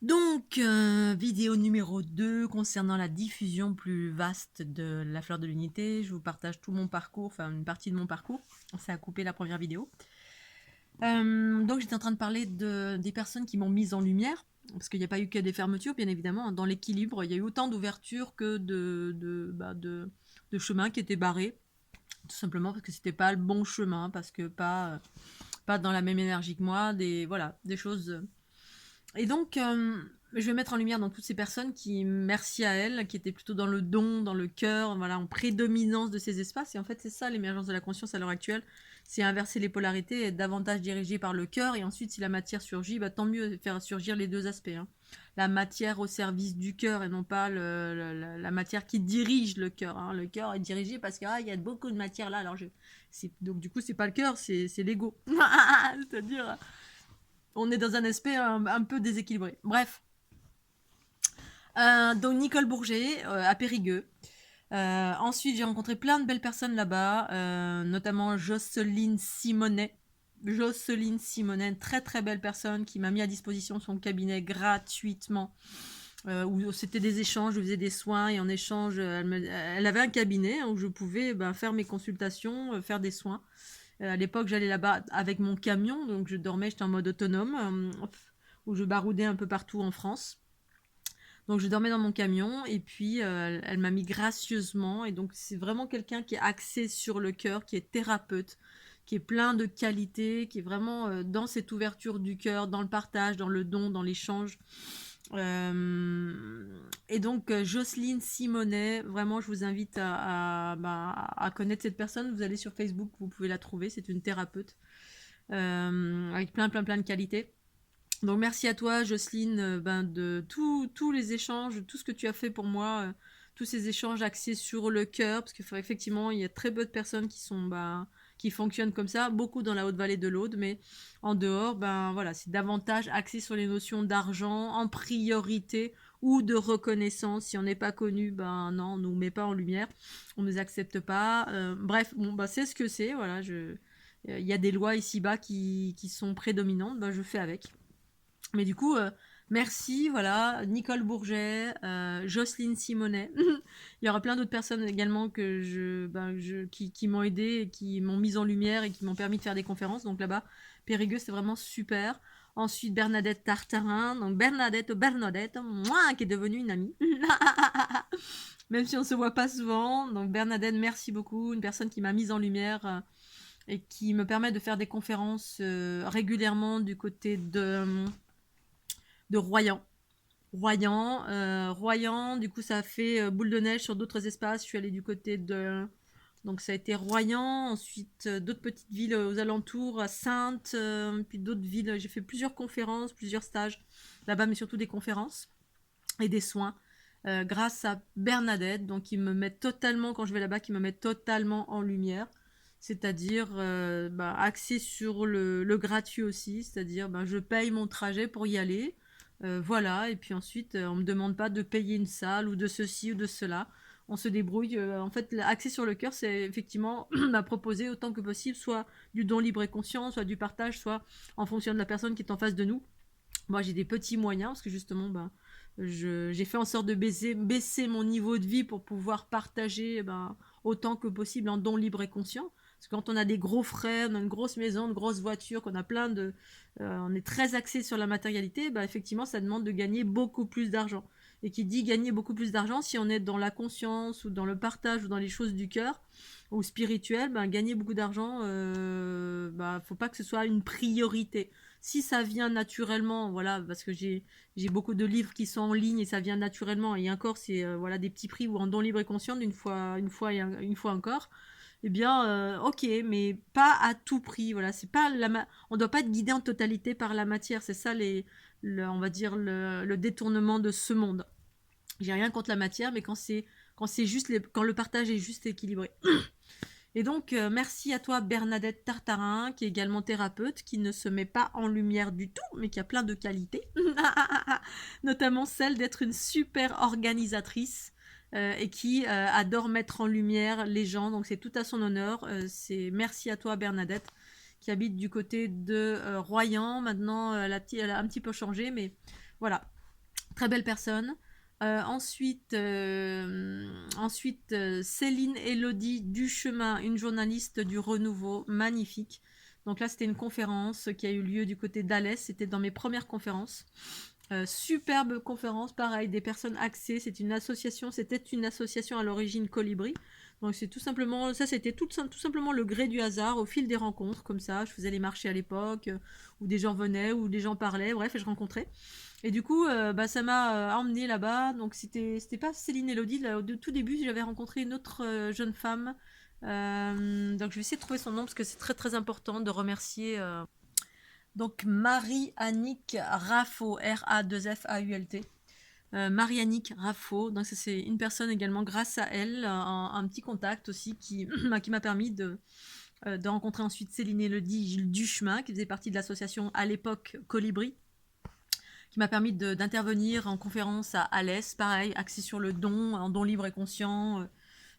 Donc, vidéo numéro 2 concernant la diffusion plus vaste de la fleur de l'unité. Je vous partage tout mon parcours, enfin une partie de mon parcours. Ça a coupé la première vidéo. Donc j'étais en train de parler des personnes qui m'ont mise en lumière, parce qu'il n'y a pas eu que des fermetures, bien évidemment. Dans l'équilibre, il y a eu autant d'ouvertures que de chemins qui étaient barrés, tout simplement parce que c'était pas le bon chemin, parce que pas dans la même énergie que moi, voilà, des choses. Et donc, je vais mettre en lumière dans toutes ces personnes qui, merci à elles, qui étaient plutôt dans le don, dans le cœur, voilà, en prédominance de ces espaces. Et en fait, c'est ça l'émergence de la conscience à l'heure actuelle. C'est inverser les polarités, être davantage dirigé par le cœur. Et ensuite, si la matière surgit, bah, tant mieux faire surgir les deux aspects, hein. La matière au service du cœur et non pas la matière qui dirige le cœur, hein. Le cœur est dirigé parce qu'il y a beaucoup de matière là. Donc du coup, c'est pas le cœur, c'est l'ego. C'est-à-dire, on est dans un aspect un peu déséquilibré. Bref. Donc Nicole Bourget à Périgueux. Ensuite, j'ai rencontré plein de belles personnes là-bas, notamment Jocelyne Simonet. Jocelyne Simonet, très très belle personne qui m'a mis à disposition son cabinet gratuitement. Où c'était des échanges, je faisais des soins et en échange, elle avait un cabinet où je pouvais faire mes consultations, faire des soins. À l'époque, j'allais là-bas avec mon camion, donc je dormais, j'étais en mode autonome, où je baroudais un peu partout en France. Donc je dormais dans mon camion et puis elle m'a mis gracieusement. Et donc c'est vraiment quelqu'un qui est axé sur le cœur, qui est thérapeute, qui est plein de qualités, qui est vraiment dans cette ouverture du cœur, dans le partage, dans le don, dans l'échange. Et donc Jocelyne Simonet, vraiment je vous invite à connaître cette personne. Vous allez sur Facebook, vous pouvez la trouver. C'est une thérapeute avec plein de qualités. Donc merci à toi Jocelyne, de tous les échanges, tout ce que tu as fait pour moi, tous ces échanges axés sur le cœur, parce qu'effectivement il y a très peu de personnes qui fonctionnent comme ça, beaucoup dans la Haute-Vallée de l'Aude, mais en dehors, voilà, c'est davantage axé sur les notions d'argent en priorité ou de reconnaissance. Si on n'est pas connu, non, on nous met pas en lumière, on nous accepte pas. Bref, c'est ce que c'est, voilà, il y a des lois ici-bas qui sont prédominantes, je fais avec. Mais du coup, merci, voilà, Nicole Bourget, Jocelyne Simonet. Il y aura plein d'autres personnes également qui m'ont aidé, et qui m'ont mise en lumière et qui m'ont permis de faire des conférences. Donc là-bas, Périgueux, c'est vraiment super. Ensuite, Bernadette Tartarin. Donc Bernadette, moi, qui est devenue une amie. Même si on ne se voit pas souvent. Donc Bernadette, merci beaucoup. Une personne qui m'a mise en lumière et qui me permet de faire des conférences régulièrement du côté de Royan. Royan, du coup, ça a fait boule de neige sur d'autres espaces. Je suis allée du côté de. Donc, ça a été Royan, ensuite d'autres petites villes aux alentours, à Saintes, puis d'autres villes. J'ai fait plusieurs conférences, plusieurs stages là-bas, mais surtout des conférences et des soins. Grâce à Bernadette, donc qui me met totalement, quand je vais là-bas, qui me met totalement en lumière. C'est-à-dire axé sur le gratuit aussi, c'est-à-dire je paye mon trajet pour y aller. Voilà, et puis ensuite, on ne me demande pas de payer une salle ou de ceci ou de cela. On se débrouille. En fait, axé sur le cœur, c'est effectivement à proposer autant que possible, soit du don libre et conscient, soit du partage, soit en fonction de la personne qui est en face de nous. Moi, j'ai des petits moyens parce que justement, j'ai fait en sorte de baisser mon niveau de vie pour pouvoir partager autant que possible en don libre et conscient. Parce que quand on a des gros frais, on a une grosse maison, une grosse voiture, qu'on a on est très axé sur la matérialité, effectivement, ça demande de gagner beaucoup plus d'argent. Et qui dit gagner beaucoup plus d'argent, si on est dans la conscience ou dans le partage ou dans les choses du cœur ou spirituel, gagner beaucoup d'argent, faut pas que ce soit une priorité. Si ça vient naturellement, voilà, parce que j'ai beaucoup de livres qui sont en ligne et ça vient naturellement, et encore c'est voilà des petits prix ou en don libre et conscient une fois encore. Eh bien, ok, mais pas à tout prix. Voilà, c'est pas on doit pas être guidé en totalité par la matière. C'est ça on va dire le détournement de ce monde. J'ai rien contre la matière, mais quand c'est juste quand le partage est juste équilibré. Et donc, merci à toi Bernadette Tartarin, qui est également thérapeute, qui ne se met pas en lumière du tout, mais qui a plein de qualités, notamment celle d'être une super organisatrice et qui adore mettre en lumière les gens, donc c'est tout à son honneur. Merci à toi Bernadette, qui habite du côté de Royan. Maintenant, elle a un petit peu changé, mais voilà. Très belle personne. Céline Élodie Duchemin, une journaliste du Renouveau, magnifique. Donc là, c'était une conférence qui a eu lieu du côté d'Alès. C'était dans mes premières conférences. Superbe conférence, pareil, des personnes axées. C'était une association à l'origine Colibri. Donc c'est tout simplement, ça c'était tout simplement le gré du hasard, au fil des rencontres, comme ça. Je faisais les marchés à l'époque, où des gens venaient, où des gens parlaient, bref, et je rencontrais. Et du coup, ça m'a emmené là-bas. Donc c'était pas Céline Élodie. Là, au tout début, j'avais rencontré une autre jeune femme. Donc je vais essayer de trouver son nom parce que c'est très très important de remercier. Donc Marie-Annick Raffo, R-A-2-F-A-U-L-T. Marie-Annick Raffo, donc ça, c'est une personne également grâce à elle, un petit contact aussi qui, qui m'a permis de rencontrer ensuite Céline Élodie Gilles Duchemin, qui faisait partie de l'association à l'époque Colibri, qui m'a permis d'intervenir en conférence à Alès, pareil, axé sur le don, en don libre et conscient.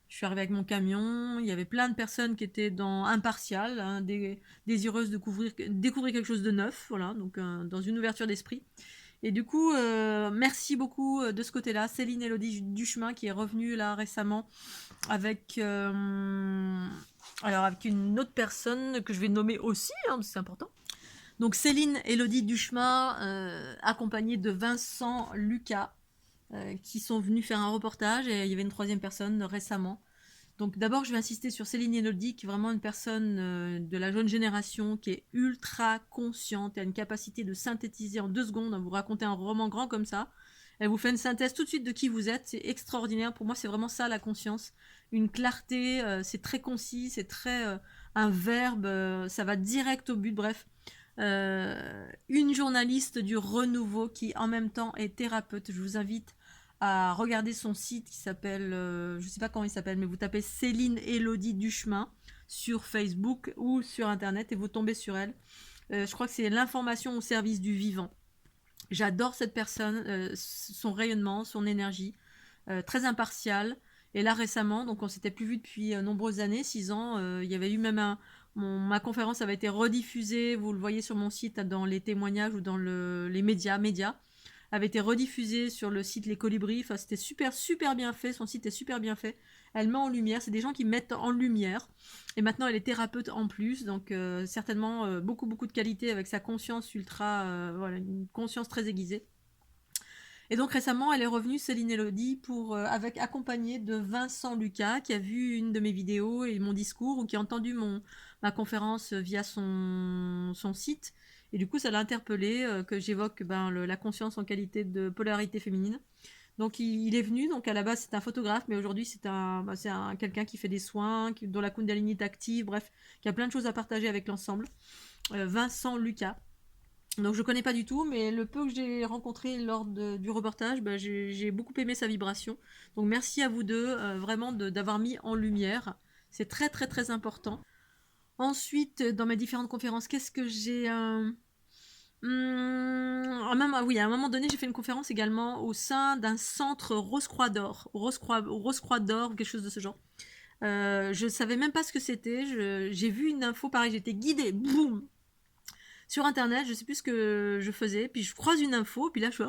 Je suis arrivée avec mon camion, il y avait plein de personnes qui étaient dans impartial, hein, désireuses de découvrir quelque chose de neuf, voilà, donc dans une ouverture d'esprit. Et du coup, merci beaucoup de ce côté-là. Céline Élodie Duchemin qui est revenue là récemment avec, avec une autre personne que je vais nommer aussi, hein, c'est important. Donc Céline Élodie Duchemin, accompagnée de Vincent Lucas, qui sont venus faire un reportage, et il y avait une troisième personne récemment. Donc d'abord, je vais insister sur Céline Élodie, qui est vraiment une personne de la jeune génération, qui est ultra consciente, et a une capacité de synthétiser en 2 secondes, vous raconter un roman grand comme ça. Elle vous fait une synthèse tout de suite de qui vous êtes, c'est extraordinaire. Pour moi, c'est vraiment ça la conscience. Une clarté, c'est très concis, c'est très un verbe, ça va direct au but, bref. Une journaliste du Renouveau qui en même temps est thérapeute. Je vous invite à regarder son site qui s'appelle, je ne sais pas comment il s'appelle, mais vous tapez Céline Élodie Duchemin sur Facebook ou sur Internet et vous tombez sur elle. Je crois que c'est l'information au service du vivant. J'adore cette personne, son rayonnement, son énergie, très impartiale. Et là récemment, donc on s'était plus vu depuis nombreuses années, 6 ans, il y avait eu même ma conférence avait été rediffusée, vous le voyez sur mon site dans les témoignages ou dans les médias, avait été rediffusée sur le site Les Colibris. Enfin, c'était super, super bien fait. Son site est super bien fait. Elle met en lumière. C'est des gens qui mettent en lumière. Et maintenant, elle est thérapeute en plus. Donc, certainement, beaucoup, beaucoup de qualité avec sa conscience ultra. Voilà, une conscience très aiguisée. Et donc récemment, elle est revenue, Céline Élodie, accompagnée de Vincent Lucas, qui a vu une de mes vidéos et mon discours, ou qui a entendu ma conférence via son site. Et du coup, ça l'a interpellé que j'évoque la conscience en qualité de polarité féminine. Donc il est venu, donc à la base c'est un photographe, mais aujourd'hui c'est quelqu'un qui fait des soins, dont la Kundalini est active, bref, qui a plein de choses à partager avec l'ensemble. Vincent Lucas. Donc je connais pas du tout, mais le peu que j'ai rencontré lors du reportage, j'ai beaucoup aimé sa vibration. Donc merci à vous deux, vraiment d'avoir mis en lumière. C'est très très très important. Ensuite, dans mes différentes conférences, qu'est-ce que j'ai oui, à un moment donné, j'ai fait une conférence également au sein d'un centre Rose-Croix d'Or, Rose-Croix d'Or, quelque chose de ce genre. Je savais même pas ce que c'était. J'ai vu une info, pareil, j'étais guidée, boum, sur internet, je sais plus ce que je faisais, puis je croise une info, puis là je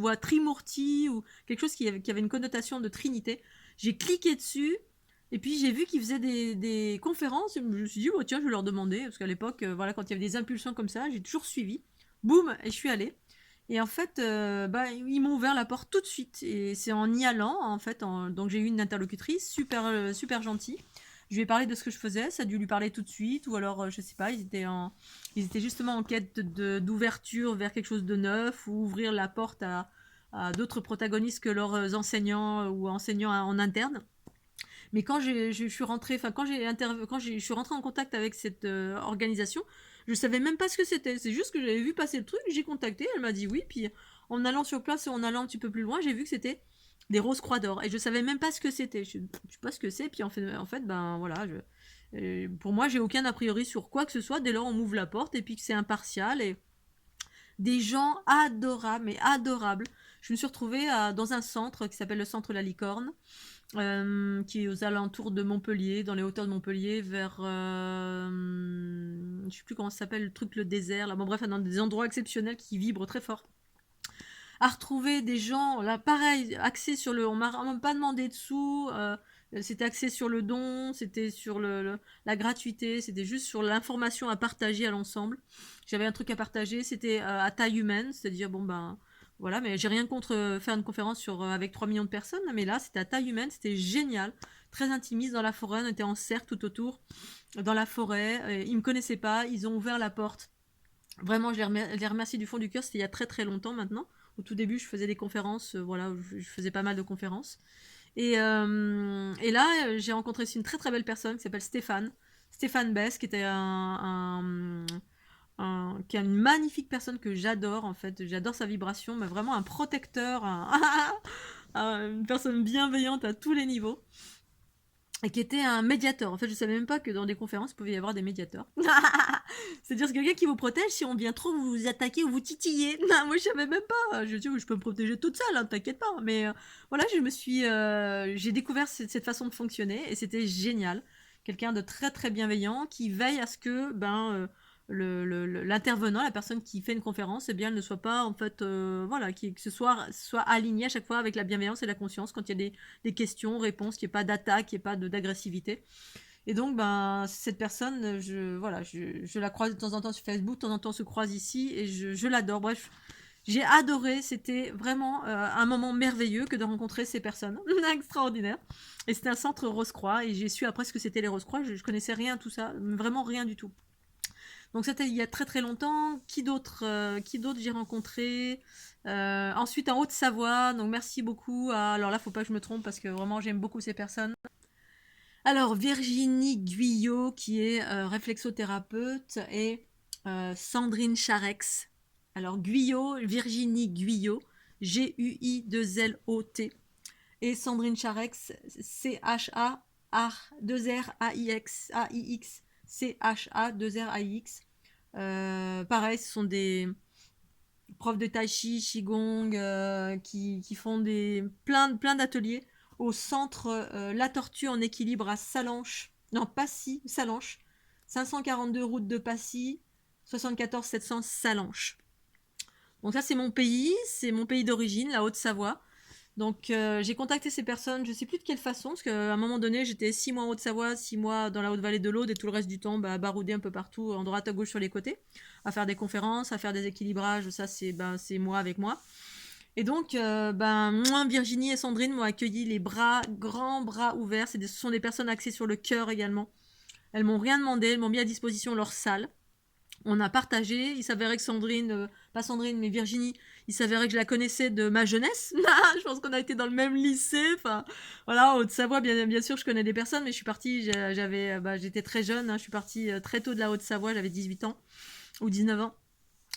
vois Trimurti ou quelque chose qui avait une connotation de Trinité. J'ai cliqué dessus, et puis j'ai vu qu'ils faisaient des conférences, et je me suis dit, oh, tiens, je vais leur demander, parce qu'à l'époque, voilà, quand il y avait des impulsions comme ça, j'ai toujours suivi. Boum, et je suis allée. Et en fait, ils m'ont ouvert la porte tout de suite. Et c'est en y allant, en fait, donc j'ai eu une interlocutrice super, super gentille. Je lui ai parlé de ce que je faisais, ça a dû lui parler tout de suite, ou alors, je sais pas, ils étaient justement en quête d'ouverture vers quelque chose de neuf, ou ouvrir la porte à d'autres protagonistes que leurs enseignants ou enseignants en interne. Mais quand je suis rentrée, enfin je suis rentrée en contact avec cette organisation, je savais même pas ce que c'était. C'est juste que j'avais vu passer le truc, j'ai contacté, elle m'a dit oui, puis en allant sur place et en allant un petit peu plus loin, j'ai vu que c'était des roses croix d'or et je savais même pas ce que c'était. Je sais pas ce que c'est, puis en fait ben voilà, pour moi j'ai aucun a priori sur quoi que ce soit. Dès lors on m'ouvre la porte et puis que c'est impartial et des gens adorables, mais adorables. Je me suis retrouvée dans un centre qui s'appelle le centre La Licorne, qui est aux alentours de Montpellier, dans les hauteurs de Montpellier, vers, je sais plus comment ça s'appelle, le truc, le désert, là, bon bref, dans des endroits exceptionnels qui vibrent très fort, à retrouver des gens, là pareil, axés sur le... On m'a même pas demandé de sous, c'était axé sur le don, c'était sur la gratuité, c'était juste sur l'information à partager à l'ensemble. J'avais un truc à partager, c'était à taille humaine, c'est-à-dire bon ben voilà, mais j'ai rien contre faire une conférence sur avec 3 millions de personnes, mais là c'était à taille humaine, c'était génial, très intimiste dans la forêt, on était en cercle tout autour, dans la forêt, ils me connaissaient pas, ils ont ouvert la porte. Vraiment, je les remercie du fond du cœur, c'était il y a très très longtemps maintenant. Au tout début, je faisais des conférences, voilà, je faisais pas mal de conférences. Et là, j'ai rencontré aussi une très très belle personne qui s'appelle Stéphane. Stéphane Bess, qui était qui est une magnifique personne que j'adore en fait. J'adore sa vibration, mais vraiment un protecteur, une personne bienveillante à tous les niveaux. Et qui était un médiateur. En fait, je savais même pas que dans des conférences, il pouvait y avoir des médiateurs. C'est-à-dire c'est quelqu'un qui vous protège si on vient trop vous attaquer ou vous titiller. Non, moi, je savais même pas. Je dis, je peux me protéger toute seule, hein, t'inquiète pas. Mais voilà, j'ai découvert cette façon de fonctionner et c'était génial. Quelqu'un de très très bienveillant qui veille à ce que l'intervenant, la personne qui fait une conférence, eh bien, elle ne soit pas en fait, voilà, que soit aligné à chaque fois avec la bienveillance et la conscience quand il y a des questions, réponses, qu'il n'y ait pas d'attaque, qu'il n'y ait pas d'agressivité. Et donc, ben, cette personne, je la croise de temps en temps sur Facebook, de temps en temps on se croise ici, et je l'adore. Bref, j'ai adoré, c'était vraiment un moment merveilleux que de rencontrer ces personnes, extraordinaire. Et c'était un centre Rose-Croix, et j'ai su après ce que c'était les Rose-Croix, je connaissais rien tout ça, vraiment rien du tout. Donc c'était il y a très très longtemps. Qui d'autre j'ai rencontré ensuite en Haute-Savoie. Donc merci beaucoup. Alors là, faut pas que je me trompe parce que vraiment j'aime beaucoup ces personnes. Alors Virginie Guyot qui est réflexothérapeute et Sandrine Charex. Alors Guyot, Virginie Guyot, G-U-I-2-L-O-T. Et Sandrine Charex, C-H-A-R-2-R-A-I-X, A-I-X, C-H-A-2-R-A-I-X. Pareil, ce sont des profs de tai chi, qigong, qui font plein d'ateliers au centre La Tortue en équilibre à Salanches. Non, Passy, Salanches. 542 route de Passy, 74 700 Salanches. Donc ça, c'est mon pays d'origine, la Haute-Savoie. Donc j'ai contacté ces personnes, je sais plus de quelle façon, parce qu'à un moment donné, j'étais 6 mois en Haute-Savoie, 6 mois dans la Haute-Vallée de l'Aude, et tout le reste du temps, à barouder un peu partout, en droite à gauche sur les côtés, à faire des conférences, à faire des équilibrages, ça c'est moi avec moi. Et donc, moi, Virginie et Sandrine m'ont accueilli les grands bras ouverts, ce sont des personnes axées sur le cœur également. Elles m'ont rien demandé, elles m'ont mis à disposition leur salle. On a partagé, il s'avérait que Sandrine, pas Sandrine, mais Virginie, il s'avérait que je la connaissais de ma jeunesse. Je pense qu'on a été dans le même lycée. Enfin, voilà, Haute-Savoie, bien sûr, je connais des personnes, mais je suis partie, j'étais très jeune, hein, je suis partie très tôt de la Haute-Savoie, j'avais 18 ans ou 19 ans.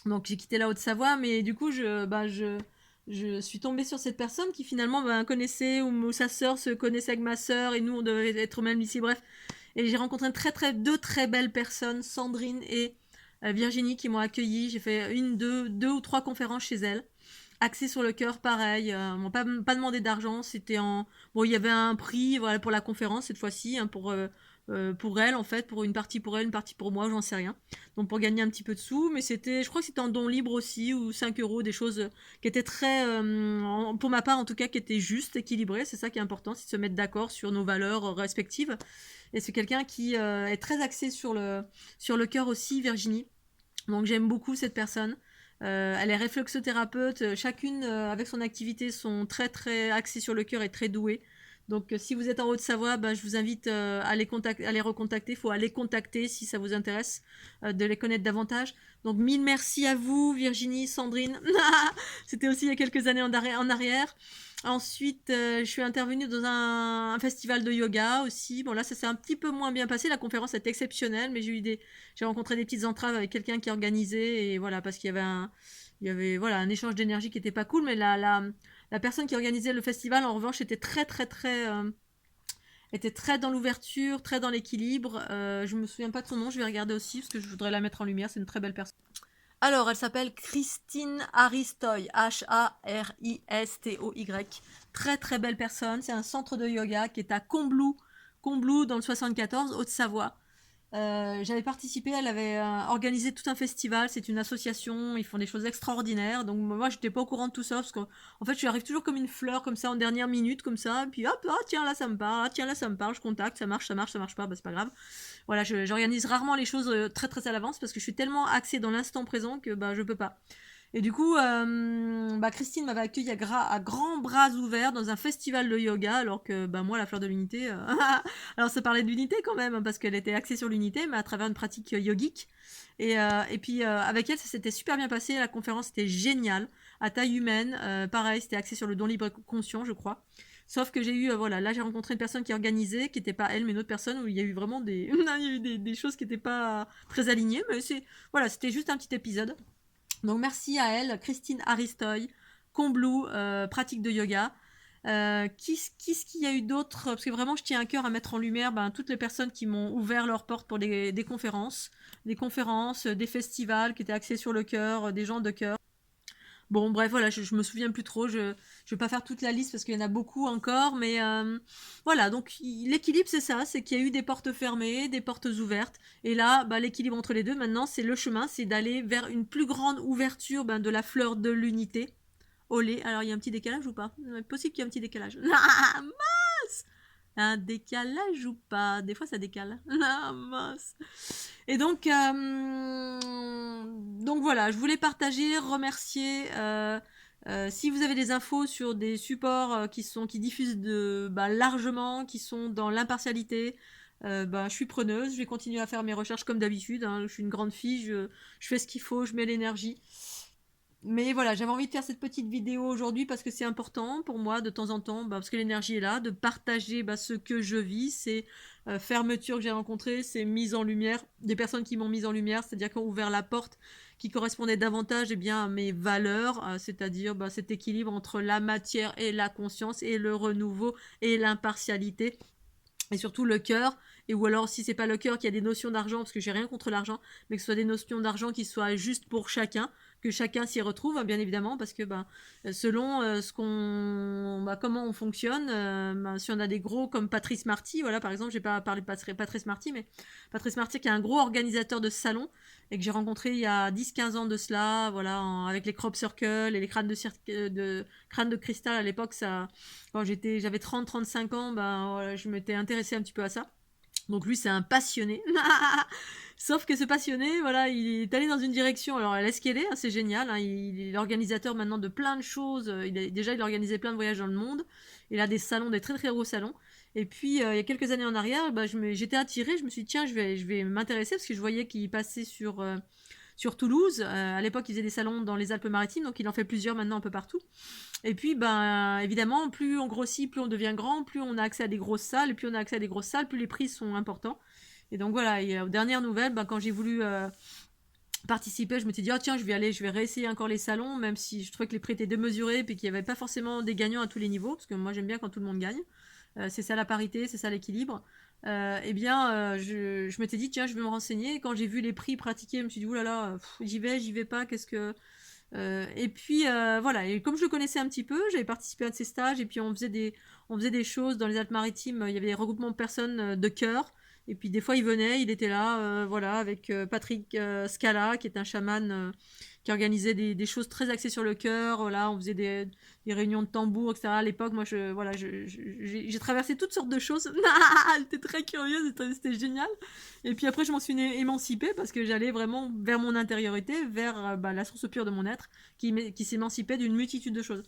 Donc j'ai quitté la Haute-Savoie, mais du coup, je suis tombée sur cette personne qui finalement connaissait, ou sa sœur se connaissait avec ma sœur, et nous, on devait être au même lycée, bref. Et j'ai rencontré deux très belles personnes, Sandrine et Virginie, qui m'ont accueillie. J'ai fait deux ou trois conférences chez elles, axées sur le cœur, pareil. M'ont pas demandé d'argent. Bon, il y avait un prix, voilà, pour la conférence cette fois-ci, hein, pour elle en fait, pour une partie pour elle, une partie pour moi, j'en sais rien. Donc pour gagner un petit peu de sous, mais je crois que c'était en don libre aussi, ou 5 euros, des choses qui étaient très, pour ma part en tout cas, qui étaient justes, équilibrées. C'est ça qui est important, c'est de se mettre d'accord sur nos valeurs respectives. Et c'est quelqu'un qui est très axé sur le cœur aussi, Virginie. Donc j'aime beaucoup cette personne. Elle est réflexothérapeute. Chacune, avec son activité, sont très très axées sur le cœur et très douées. Donc si vous êtes en Haute-Savoie, je vous invite à les recontacter. Il faut aller contacter si ça vous intéresse, de les connaître davantage. Donc mille merci à vous, Virginie, Sandrine. C'était aussi il y a quelques années en arrière. Ensuite, je suis intervenue dans un festival de yoga aussi. Bon là, ça s'est un petit peu moins bien passé. La conférence est exceptionnelle, mais j'ai rencontré des petites entraves avec quelqu'un qui organisait, et voilà, parce qu'il y avait voilà, un échange d'énergie qui était pas cool. Mais la personne qui organisait le festival, en revanche, était était très dans l'ouverture, très dans l'équilibre. Je me souviens pas de son nom, je vais regarder aussi parce que je voudrais la mettre en lumière. C'est une très belle personne. Alors, elle s'appelle Christine Haristoy, H-A-R-I-S-T-O-Y. Très très belle personne. C'est un centre de yoga qui est à Combloux dans le 74, Haute-Savoie. J'avais participé, elle avait organisé tout un festival, c'est une association, ils font des choses extraordinaires. Donc moi, j'étais pas au courant de tout ça parce qu'en fait, je arrive toujours comme une fleur, comme ça, en dernière minute, comme ça. Et puis hop, ah, tiens là ça me parle, ah, tiens là ça me parle, je contacte, ça marche pas, bah c'est pas grave. Voilà, j'organise rarement les choses très très à l'avance parce que je suis tellement axée dans l'instant présent que bah je peux pas. Et du coup, bah, Christine m'avait accueilli à grands bras ouverts dans un festival de yoga, alors que bah, moi, la fleur de l'unité, alors ça parlait de l'unité quand même, hein, parce qu'elle était axée sur l'unité, mais à travers une pratique yogique. Et puis avec elle, ça s'était super bien passé, la conférence était géniale, à taille humaine, pareil, c'était axé sur le don libre et conscient, je crois. Sauf que j'ai eu, voilà, là j'ai rencontré une personne qui organisait, qui n'était pas elle, mais une autre personne, où il y a eu vraiment il y a eu des choses qui n'étaient pas très alignées, mais voilà, c'était juste un petit épisode. Donc merci à elle, Christine Aristoy, Combloux, pratique de yoga. Qu'est-ce qu'il y a eu d'autre? Parce que vraiment, je tiens à cœur à mettre en lumière toutes les personnes qui m'ont ouvert leurs portes pour des conférences, des festivals qui étaient axés sur le cœur, des gens de cœur. Bon, bref, voilà, je me souviens plus trop. Je vais pas faire toute la liste parce qu'il y en a beaucoup encore, mais voilà. Donc l'équilibre, c'est ça, c'est qu'il y a eu des portes fermées, des portes ouvertes, et là, bah, l'équilibre entre les deux, maintenant, c'est le chemin, c'est d'aller vers une plus grande ouverture de la fleur de l'unité. Olé. Alors, il y a un petit décalage ou pas? C'est possible qu'il y ait un petit décalage. Ah, mince! Un décalage ou pas? Des fois, ça décale. Ah, mince. Et donc voilà, je voulais partager, remercier. Si vous avez des infos sur des supports qui diffusent largement, qui sont dans l'impartialité, je suis preneuse. Je vais continuer à faire mes recherches comme d'habitude, hein. Je suis une grande fille, je fais ce qu'il faut, je mets l'énergie. Mais voilà, j'avais envie de faire cette petite vidéo aujourd'hui parce que c'est important pour moi de temps en temps, parce que l'énergie est là, de partager ce que je vis, ces fermetures que j'ai rencontrées, ces mises en lumière, des personnes qui m'ont mise en lumière, c'est-à-dire qui ont ouvert la porte, qui correspondaient davantage à mes valeurs, c'est-à-dire cet équilibre entre la matière et la conscience et le renouveau et l'impartialité et surtout le cœur, et ou alors si c'est pas le cœur qui a des notions d'argent, parce que j'ai rien contre l'argent, mais que ce soit des notions d'argent qui soient justes pour chacun, que chacun s'y retrouve, hein, bien évidemment, parce que selon comment on fonctionne, si on a des gros comme Patrice Marty, voilà par exemple, j'ai pas parlé de Patrice Marty, mais Patrice Marty qui est un gros organisateur de salons et que j'ai rencontré il y a 10-15 ans de cela, voilà, avec les crop circles et les crânes de cristal à l'époque, ça, quand j'avais 30-35 ans, voilà, je m'étais intéressée un petit peu à ça. Donc lui, c'est un passionné. Sauf que ce passionné, voilà, il est allé dans une direction. Alors, elle est ce qu'elle est, hein, c'est génial. Hein, il est l'organisateur maintenant de plein de choses. Déjà, il a organisé plein de voyages dans le monde. Il a des salons, des très très gros salons. Et puis, il y a quelques années en arrière, j'étais attirée. Je me suis dit, tiens, je vais m'intéresser parce que je voyais qu'il passait sur Toulouse. À l'époque, il faisait des salons dans les Alpes-Maritimes, donc il en fait plusieurs maintenant un peu partout. Et puis, évidemment, plus on grossit, plus on devient grand, plus on a accès à des grosses salles, et plus on a accès à des grosses salles, plus les prix sont importants. Et donc voilà, et aux dernières nouvelles, quand j'ai voulu participer, je me suis dit, oh tiens, je vais réessayer encore les salons, même si je trouvais que les prix étaient démesurés, puis qu'il n'y avait pas forcément des gagnants à tous les niveaux, parce que moi j'aime bien quand tout le monde gagne. C'est ça la parité, c'est ça l'équilibre. Je m'étais dit, tiens, je vais me renseigner. Et quand j'ai vu les prix pratiqués, je me suis dit, oulala, j'y vais pas, qu'est-ce que. Et puis voilà, et comme je le connaissais un petit peu, j'avais participé à de ces stages, et puis on faisait des choses dans les Alpes-Maritimes, il y avait des regroupements de personnes de cœur. Et puis des fois il venait, il était là, voilà, avec Patrick Scala, qui est un chaman qui organisait des choses très axées sur le cœur. Voilà, on faisait des réunions de tambour, etc. À l'époque, moi, j'ai traversé toutes sortes de choses. J'étais très curieuse, c'était génial. Et puis après, je m'en suis émancipée parce que j'allais vraiment vers mon intériorité, vers la source pure de mon être, qui s'émancipait d'une multitude de choses.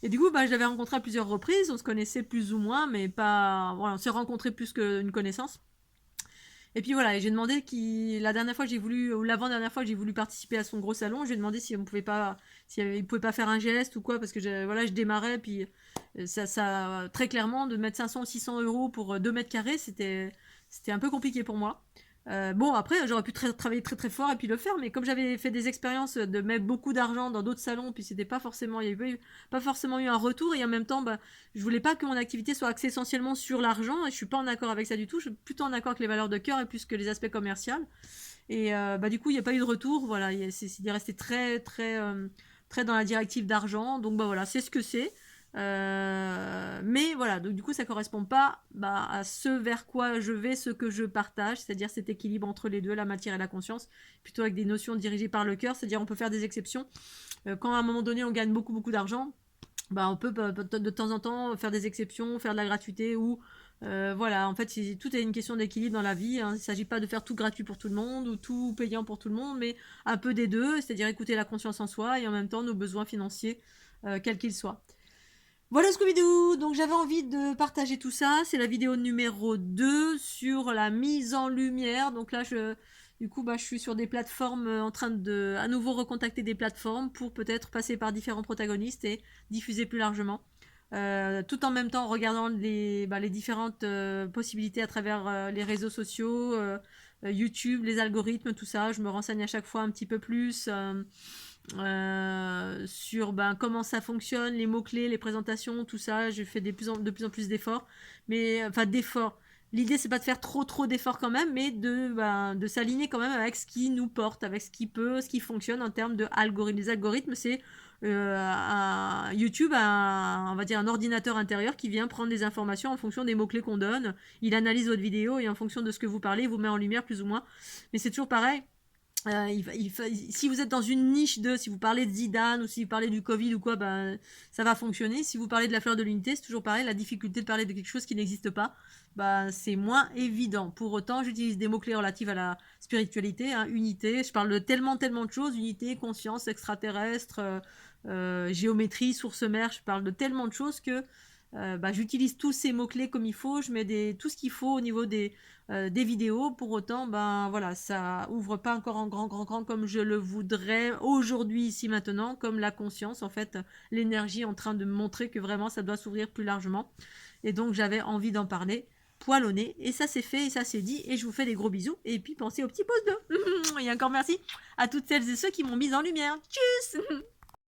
Et du coup, je l'avais rencontré à plusieurs reprises, on se connaissait plus ou moins, mais pas. Voilà, on s'est rencontrés plus qu'une connaissance. Et puis voilà, et j'ai demandé la dernière fois que j'ai voulu, ou l'avant-dernière fois que j'ai voulu participer à son gros salon, j'ai demandé si on pouvait pas, il pouvait pas faire un geste ou quoi, parce que je démarrais, puis très clairement, de mettre 500 ou 600 euros pour 2 mètres carrés, c'était un peu compliqué pour moi. Bon, après, j'aurais pu travailler très très fort et puis le faire, mais comme j'avais fait des expériences de mettre beaucoup d'argent dans d'autres salons, puis c'était pas forcément, il y avait pas forcément eu un retour, et en même temps, je voulais pas que mon activité soit axée essentiellement sur l'argent, et je suis pas en accord avec ça du tout, je suis plutôt en accord avec les valeurs de cœur et plus que les aspects commerciaux. Et du coup, il n'y a pas eu de retour, voilà, il est resté très très très dans la directive d'argent, donc voilà, c'est ce que c'est. Mais voilà, donc du coup ça correspond pas à ce vers quoi je vais, ce que je partage, c'est-à-dire cet équilibre entre les deux, la matière et la conscience, plutôt avec des notions dirigées par le cœur, c'est-à-dire on peut faire des exceptions. Quand à un moment donné on gagne beaucoup d'argent, on peut de temps en temps faire des exceptions, faire de la gratuité ou voilà, en fait, tout est une question d'équilibre dans la vie. Hein. Il ne s'agit pas de faire tout gratuit pour tout le monde ou tout payant pour tout le monde, mais un peu des deux, c'est-à-dire écouter la conscience en soi et en même temps nos besoins financiers, quels qu'ils soient. Voilà Scooby-Doo, donc j'avais envie de partager tout ça, c'est la vidéo numéro 2 sur la mise en lumière, donc là du coup je suis sur des plateformes en train de à nouveau recontacter des plateformes pour peut-être passer par différents protagonistes et diffuser plus largement. Tout en même temps en regardant les différentes possibilités à travers les réseaux sociaux, YouTube, les algorithmes, tout ça, je me renseigne à chaque fois un petit peu plus. Sur comment ça fonctionne, les mots-clés, les présentations, tout ça. Je fais de plus en plus d'efforts. Mais, enfin, d'efforts. L'idée, c'est pas de faire trop d'efforts quand même, mais de s'aligner quand même avec ce qui nous porte, avec ce qui fonctionne en termes de algorithmes. Les algorithmes, c'est YouTube on va dire un ordinateur intérieur qui vient prendre des informations en fonction des mots-clés qu'on donne. Il analyse votre vidéo et en fonction de ce que vous parlez, il vous met en lumière plus ou moins. Mais c'est toujours pareil. Si vous êtes dans une niche si vous parlez de Zidane ou si vous parlez du Covid ou quoi, ça va fonctionner. Si vous parlez de la fleur de l'unité, c'est toujours pareil. La difficulté de parler de quelque chose qui n'existe pas, c'est moins évident. Pour autant, j'utilise des mots-clés relatifs à la spiritualité, hein, unité. Je parle de tellement de choses, unité, conscience, extraterrestre, géométrie, source mère. Je parle de tellement de choses que j'utilise tous ces mots-clés comme il faut. Je mets tout ce qu'il faut au niveau des vidéos. Pour autant, voilà, ça ouvre pas encore en grand comme je le voudrais aujourd'hui, ici, maintenant, comme la conscience, en fait, l'énergie en train de me montrer que vraiment ça doit s'ouvrir plus largement. Et donc, j'avais envie d'en parler, poil au nez, et ça c'est fait, et ça c'est dit, et je vous fais des gros bisous, et puis pensez au petit pouce bleu. Et encore merci à toutes celles et ceux qui m'ont mise en lumière. Tchuss!